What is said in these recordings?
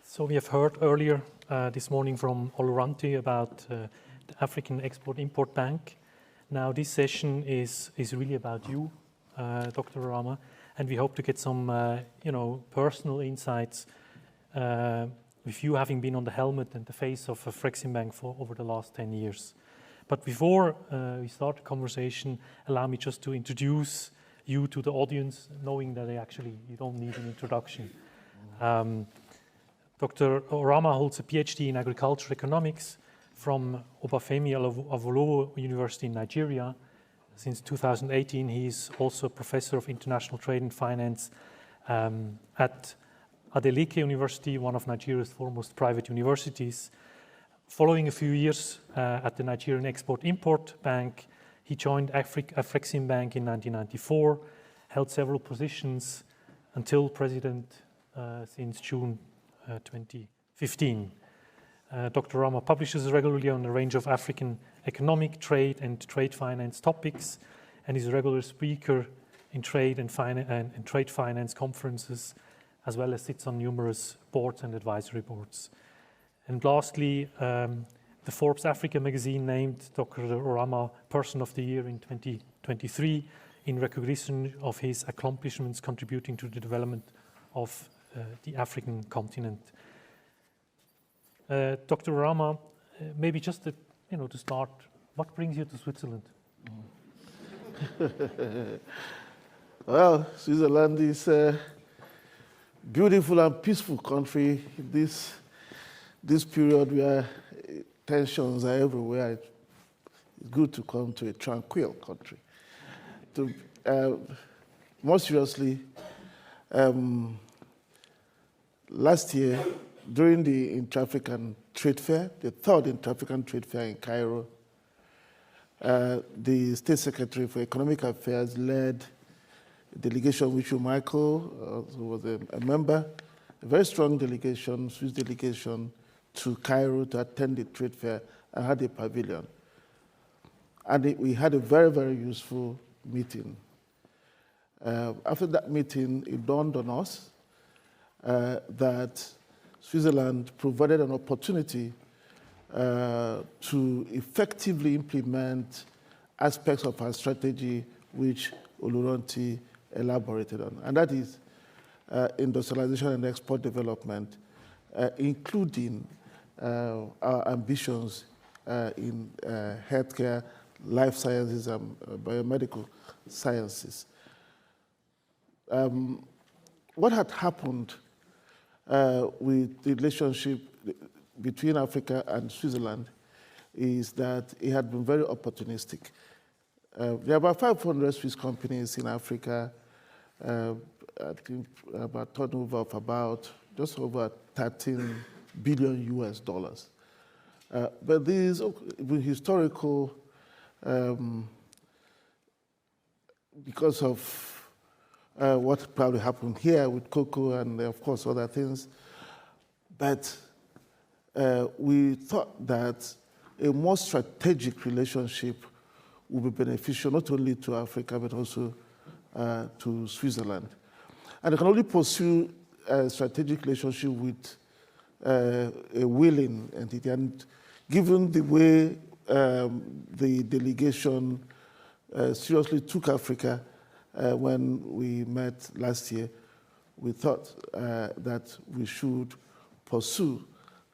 So we have heard earlier this morning from Oloranti about the African Export-Import Bank. Now this session is really about you, Dr. Oramah, and we hope to get some personal insights with you having been on the helmet and the face of Afreximbank for over the last 10 years. But before we start the conversation, allow me just to introduce you to the audience, knowing that you don't need an introduction. Dr. Oramah holds a PhD in agricultural economics from Obafemi Awolowo University in Nigeria. Since 2018, he is also a professor of international trade and finance at Adeleke University, one of Nigeria's foremost private universities. Following a few years at the Nigerian Export-Import Bank, he joined Afreximbank in 1994, held several positions until president since June 2015. Dr. Oramah publishes regularly on a range of African economic, trade, and trade finance topics, and is a regular speaker in trade and trade finance conferences, as well as sits on numerous boards and advisory boards. And lastly, the Forbes Africa magazine named Dr. Oramah Person of the Year in 2023 in recognition of his accomplishments contributing to the development of the African continent. Dr. Oramah, maybe just to start, what brings you to Switzerland? Well, Switzerland is a beautiful and peaceful country. This period where tensions are everywhere, it's good to come to a tranquil country. More seriously, last year, during the Inter-African Trade Fair, the third Inter-African Trade Fair in Cairo, the State Secretary for Economic Affairs led a delegation, which Michael who was a member, a very strong delegation, Swiss delegation, to Cairo to attend the trade fair and had a pavilion. And we had a very, very useful meeting. After that meeting, it dawned on us that Switzerland provided an opportunity to effectively implement aspects of our strategy which Oloranti elaborated on, and that is industrialization and export development, including our ambitions in healthcare, life sciences, and biomedical sciences. What had happened with the relationship between Africa and Switzerland is that it had been very opportunistic. There are about 500 Swiss companies in Africa, I think about turnover of about just over 13 billion US dollars. But these historical, because of what probably happened here with cocoa and of course other things, but we thought that a more strategic relationship would be beneficial not only to Africa but also to Switzerland. And you can only pursue a strategic relationship with a willing entity. And given the way the delegation seriously took Africa when we met last year, we thought that we should pursue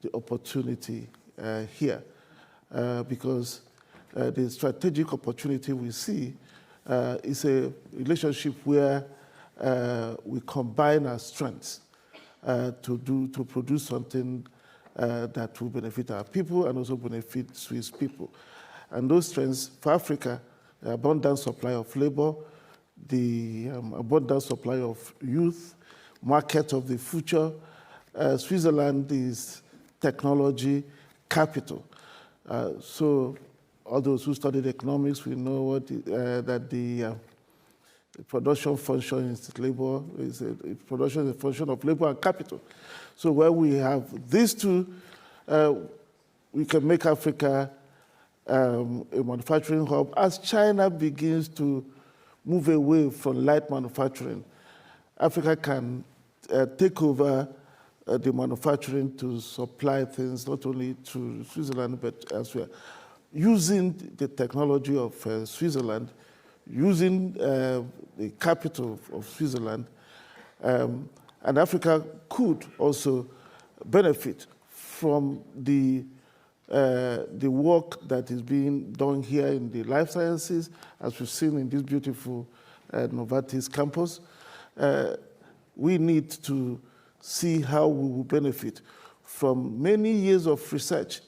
the opportunity here because the strategic opportunity we see is a relationship where we combine our strengths to produce something that will benefit our people and also benefit Swiss people. And those strengths for Africa, the abundant supply of labor, the abundant supply of youth, market of the future. Switzerland is technology capital. So all those who studied economics, we know what that the production function is labor, production is a function of labor and capital. So where we have these two, we can make Africa a manufacturing hub as China begins to move away from light manufacturing. Africa can take over the manufacturing to supply things not only to Switzerland but elsewhere, using the technology of Switzerland, using the capital of Switzerland, and Africa could also benefit from the work that is being done here in the life sciences, as we've seen in this beautiful Novartis campus. We need to see how we will benefit from many years of research,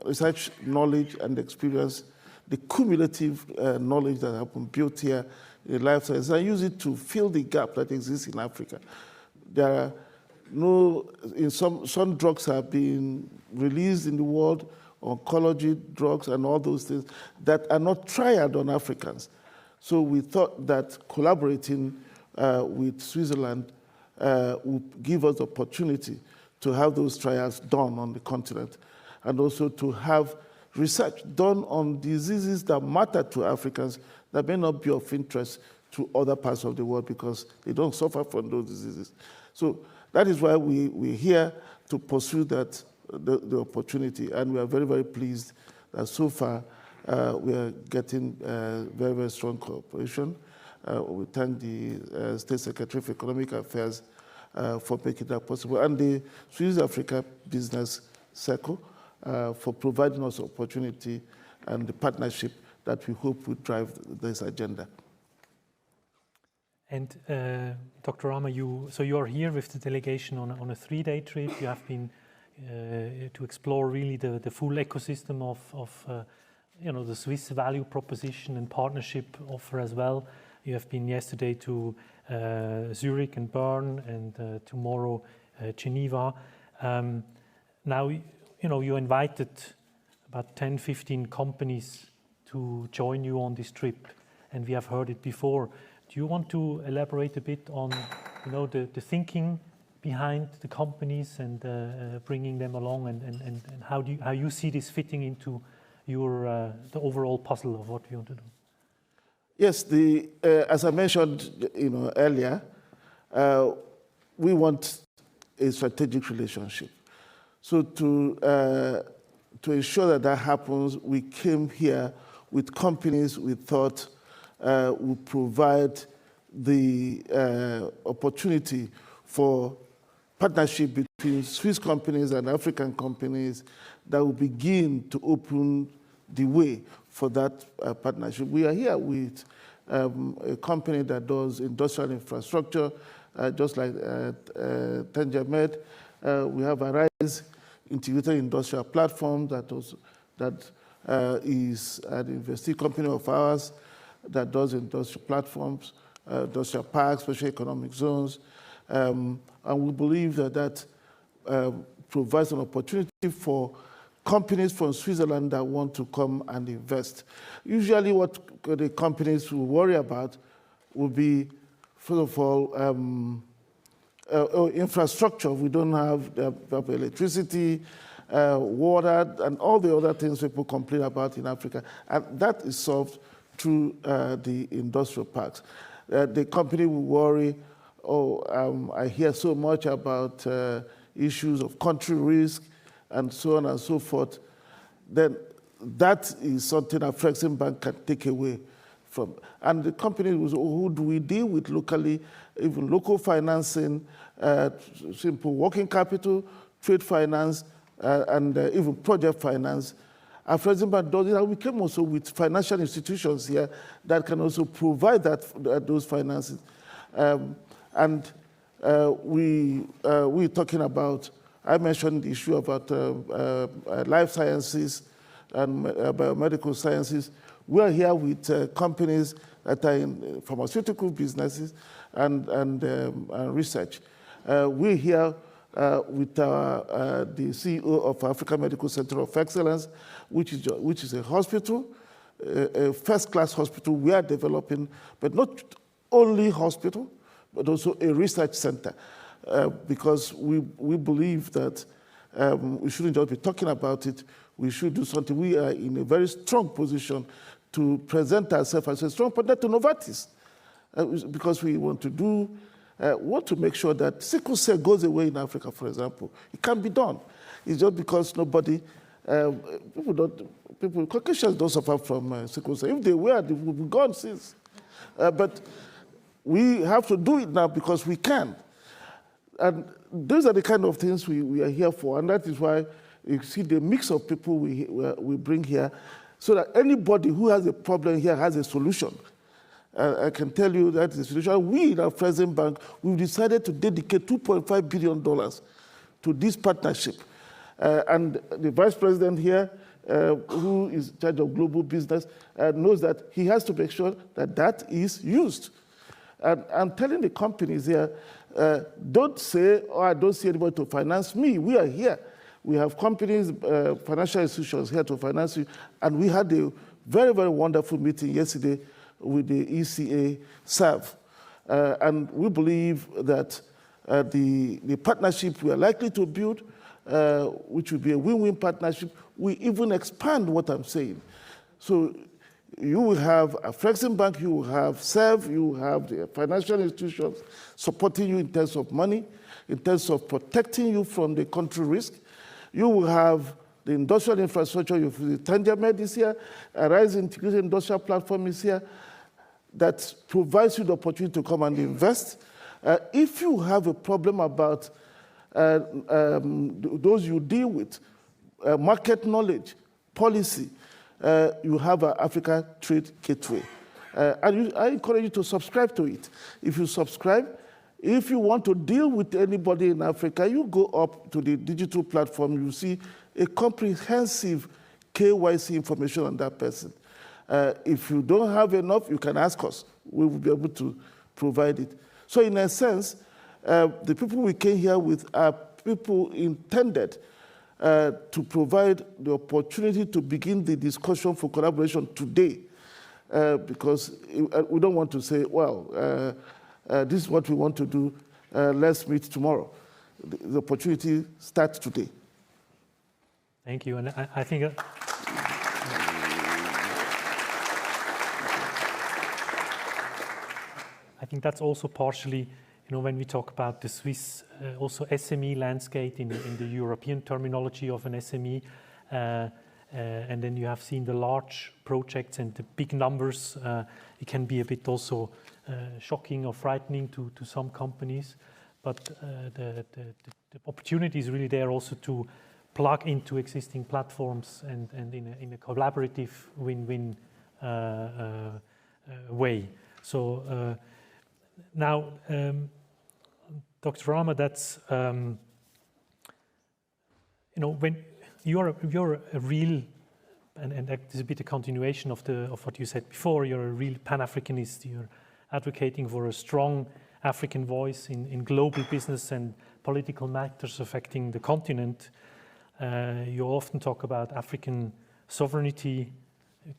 research knowledge and experience, the cumulative knowledge that has been built here in life sciences, and use it to fill the gap that exists in Africa. There are some drugs have been released in the world, oncology drugs and all those things that are not tried on Africans. So we thought that collaborating with Switzerland would give us the opportunity to have those trials done on the continent, and also to have research done on diseases that matter to Africans that may not be of interest to other parts of the world because they don't suffer from those diseases. So that is why we're here to pursue that, the opportunity, and we are very, very pleased that so far we are getting very, very strong cooperation. We thank the State Secretary for Economic Affairs for making that possible, and the Swiss Africa Business Circle for providing us opportunity and the partnership that we hope will drive this agenda. And Dr. Oramah, so you are here with the delegation on a 3-day trip. You have been to explore really the full ecosystem of the Swiss value proposition and partnership offer as well. You have been yesterday to Zurich and Bern, and tomorrow Geneva. Now, you invited about 10, 15 companies to join you on this trip, and we have heard it before. Do you want to elaborate a bit on, the thinking behind the companies and bringing them along, and how you see this fitting into your the overall puzzle of what you want to do? Yes, as I mentioned, earlier, we want a strategic relationship. So to ensure that happens, we came here with companies we thought would provide the opportunity for partnership between Swiss companies and African companies that will begin to open the way for that partnership. We are here with a company that does industrial infrastructure, just like Tenjamed. We have Arise integrated industrial platform that is an investee company of ours that does industrial platforms, industrial parks, special economic zones. And we believe that provides an opportunity for companies from Switzerland that want to come and invest. Usually what the companies will worry about will be, first of all, infrastructure. We don't have electricity, water, and all the other things people complain about in Africa. And that is solved through the industrial parks. The company will worry, I hear so much about issues of country risk and so on and so forth. Then that is something Afreximbank can take away from. And the company who do we deal with locally, even local financing, simple working capital, trade finance, and even project finance. Afreximbank does it, and we came also with financial institutions here that can also provide those finances. We're talking about, I mentioned the issue about life sciences and biomedical sciences. We're here with companies that are in pharmaceutical businesses and research. We're here with the CEO of African Medical Center of Excellence, which is a hospital, a first-class hospital we are developing, but not only hospital, but also a research center, because we believe that we shouldn't just be talking about it, we should do something. We are in a very strong position to present ourselves as a strong partner to Novartis, because we want to do want to make sure that sickle cell goes away in Africa, for example. It can be done. It's just because nobody, Caucasians don't suffer from sickle cell. If they were, they would be gone since. But we have to do it now because we can. And those are the kind of things we are here for, and that is why you see the mix of people we bring here, so that anybody who has a problem here has a solution. I can tell you that the solution. We in Afreximbank, we've decided to dedicate $2.5 billion to this partnership. And the vice president here, who is in charge of global business, knows that he has to make sure that that is used. And I'm telling the companies here, don't say, oh, I don't see anybody to finance me. We are here. We have companies, financial institutions here to finance you. And we had a very, very wonderful meeting yesterday with the ECA SAV. And we believe that the partnership we are likely to build, which will be a win-win partnership, we even expand what I'm saying. So you will have Afreximbank, you will have SEV, you will have the financial institutions supporting you in terms of money, in terms of protecting you from the country risk. You will have the industrial infrastructure, you have the TangiaMed is here, a Rise Integrated Industrial Platform is here that provides you the opportunity to come and invest. If you have a problem about those you deal with, market knowledge, policy, you have an Africa Trade Gateway. And I encourage you to subscribe to it. If you subscribe, if you want to deal with anybody in Africa, you go up to the digital platform, you see a comprehensive KYC information on that person. If you don't have enough, you can ask us. We will be able to provide it. So in a sense, the people we came here with are people intended to provide the opportunity to begin the discussion for collaboration today, because we don't want to say, well, this is what we want to do, let's meet tomorrow. The opportunity starts today. Thank you, and I think that's also partially, when we talk about the Swiss, also SME landscape in the European terminology of an SME, and then you have seen the large projects and the big numbers. It can be a bit also shocking or frightening to some companies, but the opportunity is really there also to plug into existing platforms and in a collaborative win-win way. So now, Dr. Oramah, that's when you're a real, and that is a bit a continuation of what you said before. You're a real Pan-Africanist. You're advocating for a strong African voice in global business and political matters affecting the continent. You often talk about African sovereignty,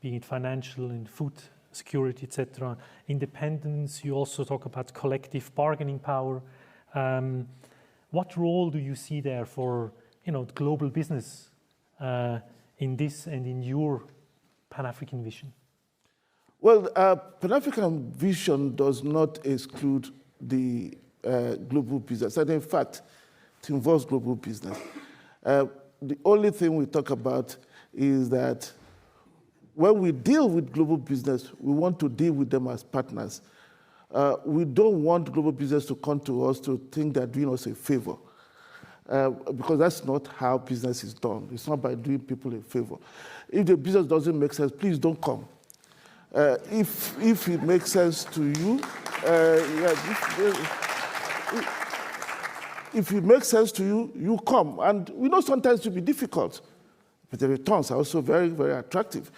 be it financial and food security, etc. Independence. You also talk about collective bargaining power. What role do you see there for global business in this and in your Pan-African vision? Well, Pan-African vision does not exclude the global business, and in fact, it involves global business. The only thing we talk about is that when we deal with global business, we want to deal with them as partners. We don't want global business to come to us to think they're doing us a favor, because that's not how business is done. It's not by doing people a favor. If the business doesn't make sense, please don't come. If it makes sense to you, if it makes sense to you, you come. And we know sometimes it will be difficult, but the returns are also very, very attractive.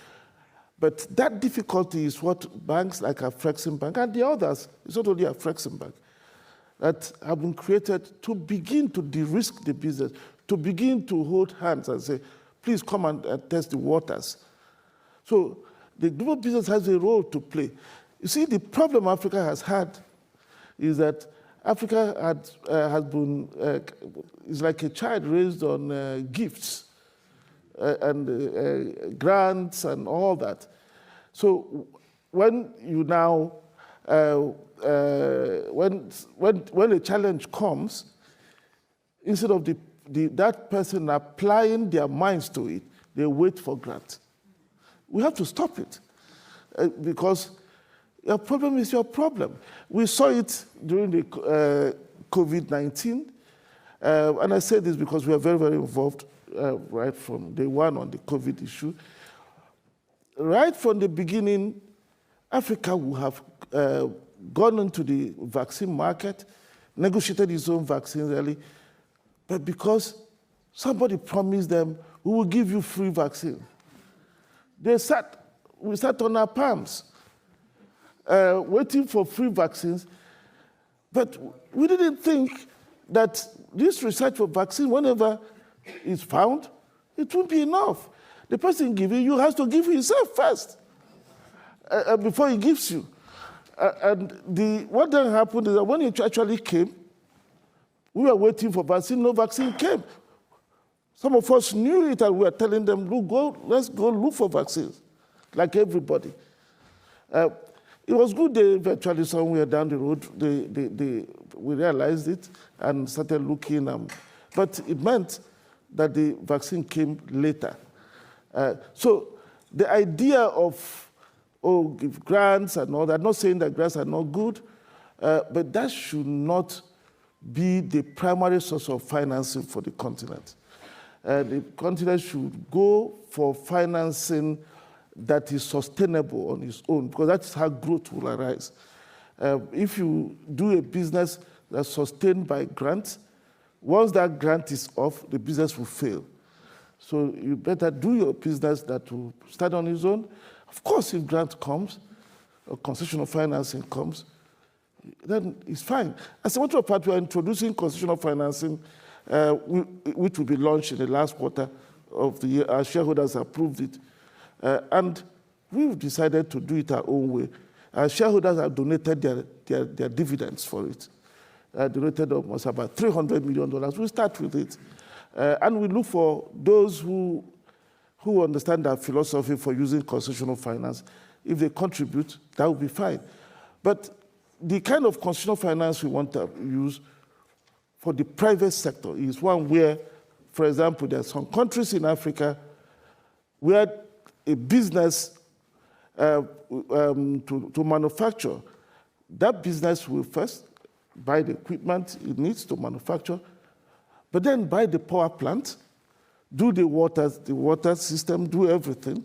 But that difficulty is what banks like Afreximbank and the others, it's not only Afreximbank, that have been created to begin to de-risk the business, to begin to hold hands and say, please come and test the waters. So the global business has a role to play. You see, the problem Africa has had is that Africa has been, is like a child raised on gifts and grants and all that. So when you now, when when a challenge comes, instead of that person applying their minds to it, they wait for grant. We have to stop it because your problem is your problem. We saw it during the COVID-19, and I say this because we are very, very involved right from day one on the COVID issue. Right from the beginning, Africa would have gone into the vaccine market, negotiated its own vaccines early, but because somebody promised them, we will give you free vaccine. We sat on our palms, waiting for free vaccines, but we didn't think that this research for vaccine, whenever it's found, it won't be enough. The person giving you has to give himself first before he gives you. What then happened is that when it actually came, we were waiting for vaccine, no vaccine came. Some of us knew it and we were telling them, look, let's go look for vaccines, like everybody. It was good they eventually somewhere down the road, we realized it and started looking, but it meant that the vaccine came later. So the idea of, give grants and all that, I'm not saying that grants are not good, but that should not be the primary source of financing for the continent. The continent should go for financing that is sustainable on its own, because that's how growth will arise. If you do a business that's sustained by grants, once that grant is off, the business will fail. So you better do your business that will stand on its own. Of course, if grant comes, or concessional financing comes, then it's fine. As a matter of fact, we are introducing concessional financing, which will be launched in the last quarter of the year. Our shareholders approved it. And we've decided to do it our own way. Our shareholders have donated their dividends for it. Donated almost about $300 million. We'll start with it. And we look for those who understand our philosophy for using concessional finance. If they contribute, that will be fine. But the kind of concessional finance we want to use for the private sector is one where, for example, there are some countries in Africa where a business to manufacture, that business will first buy the equipment it needs to manufacture, but then buy the power plant, do the water system, do everything,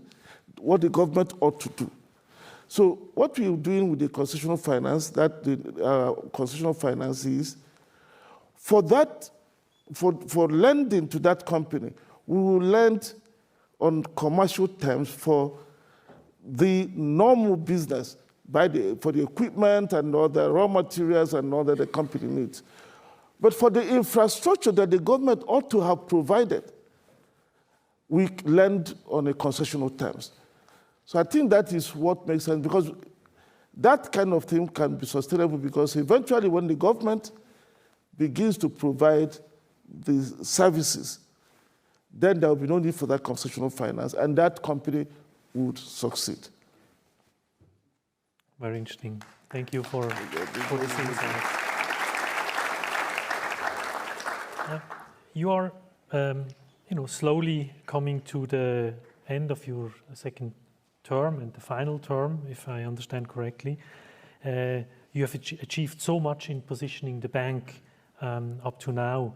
what the government ought to do. So what we're doing with the concessional finance, that the concessional finance is, for lending to that company, we will lend on commercial terms for the normal business, for the equipment and all the raw materials and all that the company needs. But for the infrastructure that the government ought to have provided, we lend on a concessional terms. So I think that is what makes sense, because that kind of thing can be sustainable, because eventually when the government begins to provide the services, then there will be no need for that concessional finance, and that company would succeed. Very interesting. Thank you for this insight. You are, slowly coming to the end of your second term and the final term, if I understand correctly. You have achieved so much in positioning the bank up to now.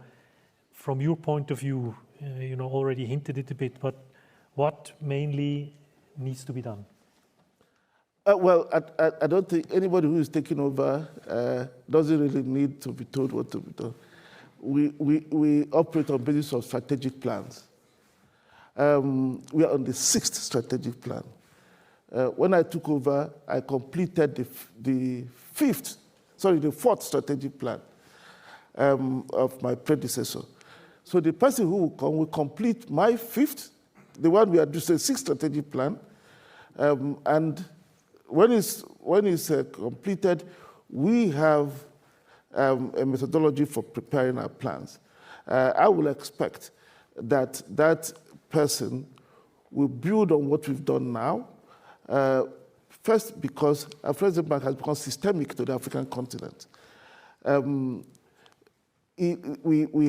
From your point of view, already hinted it a bit, but what mainly needs to be done? Well, I don't think anybody who is taking over doesn't really need to be told what to be done. We operate on the basis of strategic plans. We are on the 6th strategic plan. When I took over, I completed the 4th strategic plan of my predecessor. So the person who will come will complete my 5th, the one we are doing, the 6th strategic plan, and when it's completed, we have a methodology for preparing our plans. I will expect that that person will build on what we've done now. First, because Afreximbank has become systemic to the African continent. We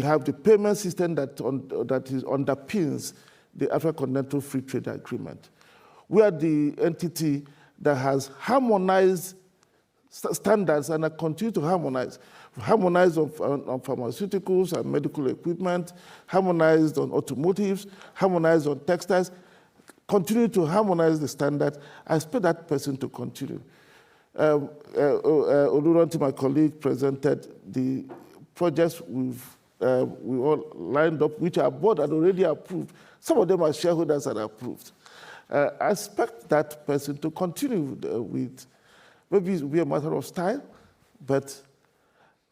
have the payment system that underpins the African Continental Free Trade Agreement. We are the entity that has harmonized standards and continue to harmonize. Harmonized on pharmaceuticals and medical equipment, harmonized on automotives, harmonized on textiles, continue to harmonize the standard. I expect that person to continue. Oluranti, my colleague, presented the projects we all lined up, which our board had already approved. Some of them are shareholders that approved. I expect that person to continue with, maybe it will be a matter of style, but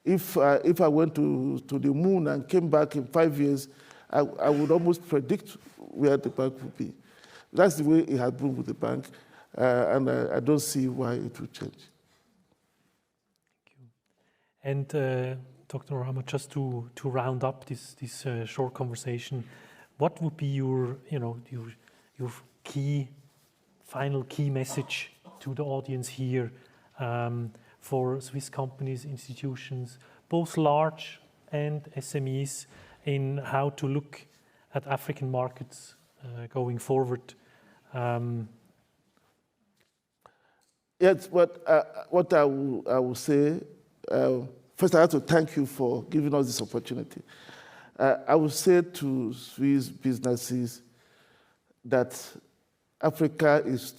if I went to the moon and came back in 5 years, I would almost predict where the bank would be. That's the way it has been with the bank, and I don't see why it will change. Thank you. And Dr. Oramah, just to round up this short conversation, what would be your final key message to the audience here for Swiss companies, institutions, both large and SMEs, in how to look at African markets going forward? Yes, what I will say, first I have to thank you for giving us this opportunity. I will say to Swiss businesses that Africa is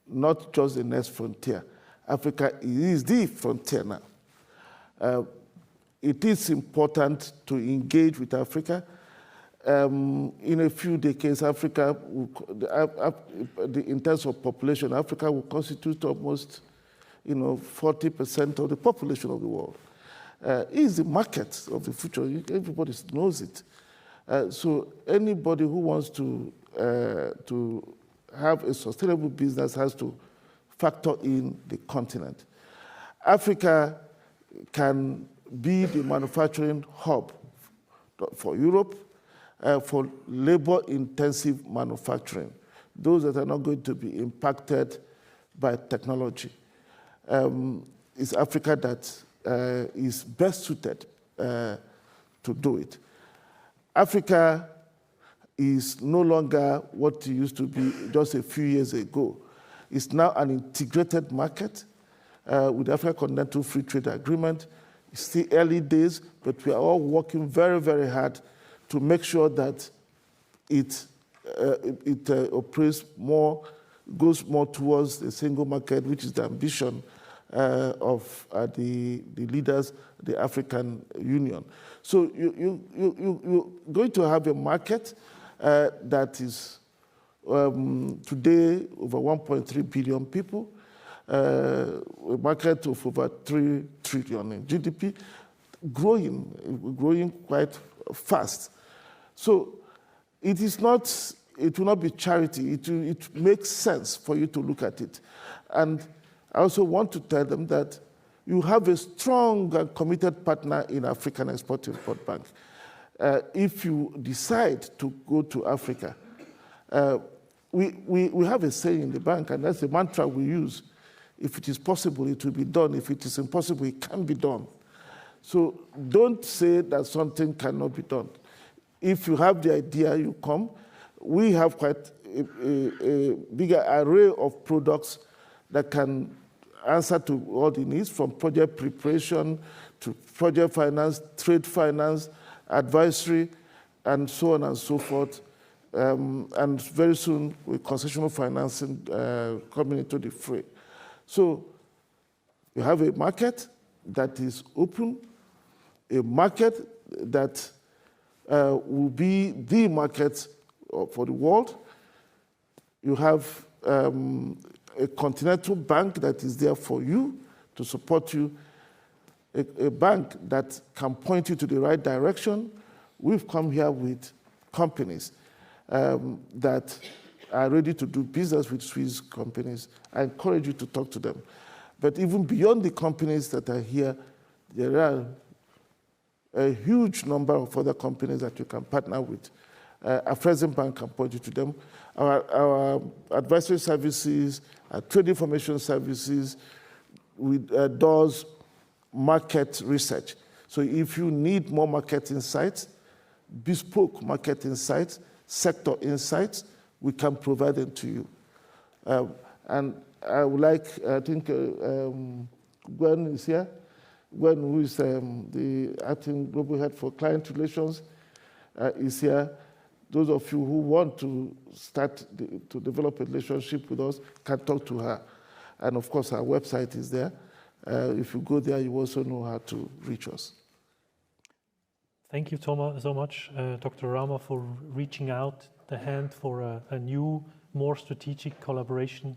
not just the next frontier. Africa is the frontier now. It is important to engage with Africa. In a few decades, Africa, in terms of population, Africa will constitute almost 40% of the population of the world. It is the market of the future. Everybody knows it. So anybody who wants to have a sustainable business has to factor in the continent. Africa can be the manufacturing hub for Europe, for labor-intensive manufacturing, those that are not going to be impacted by technology. It's Africa that is best suited to do it. Africa is no longer what it used to be just a few years ago. It's now an integrated market with the African Continental Free Trade Agreement. It's still early days, but we are all working very, very hard to make sure that it operates more, goes more towards the single market, which is the ambition of the leaders, the African Union. So you're going to have a market that is today over 1.3 billion people, a market of over 3 trillion in GDP, growing quite fast. So it will not be charity. It makes sense for you to look at it. And I also want to tell them that you have a strong and committed partner in African Export-Import Bank. If you decide to go to Africa, we have a saying in the bank, and that's a mantra we use. If it is possible, it will be done. If it is impossible, it can be done. So don't say that something cannot be done. If you have the idea, you come. We have quite a bigger array of products that can answer to all the needs, from project preparation to project finance, trade finance, advisory, and so on and so forth. And very soon, with concessional financing coming into the fray. So you have a market that is open, a market that will be the market for the world. You have a continental bank that is there for you, to support you, a bank that can point you to the right direction. We've come here with companies that are ready to do business with Swiss companies. I encourage you to talk to them. But even beyond the companies that are here, there are a huge number of other companies that you can partner with. Afreximbank can point you to them. Our advisory services, our trade information services, with doors market research. So if you need more market insights, bespoke market insights, sector insights, we can provide them to you. And I would like, I think Gwen is here. Gwen, who is the acting global head for client relations, is here. Those of you who want to start to develop a relationship with us can talk to her. And of course, our website is there. If you go there, you also know how to reach us. Thank you so much, Dr. Oramah, for reaching out the hand for a new, more strategic collaboration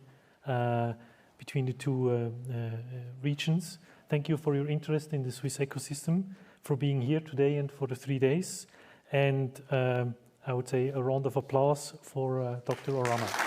between the two regions. Thank you for your interest in the Swiss ecosystem, for being here today and for the 3 days. And I would say a round of applause for Dr. Oramah.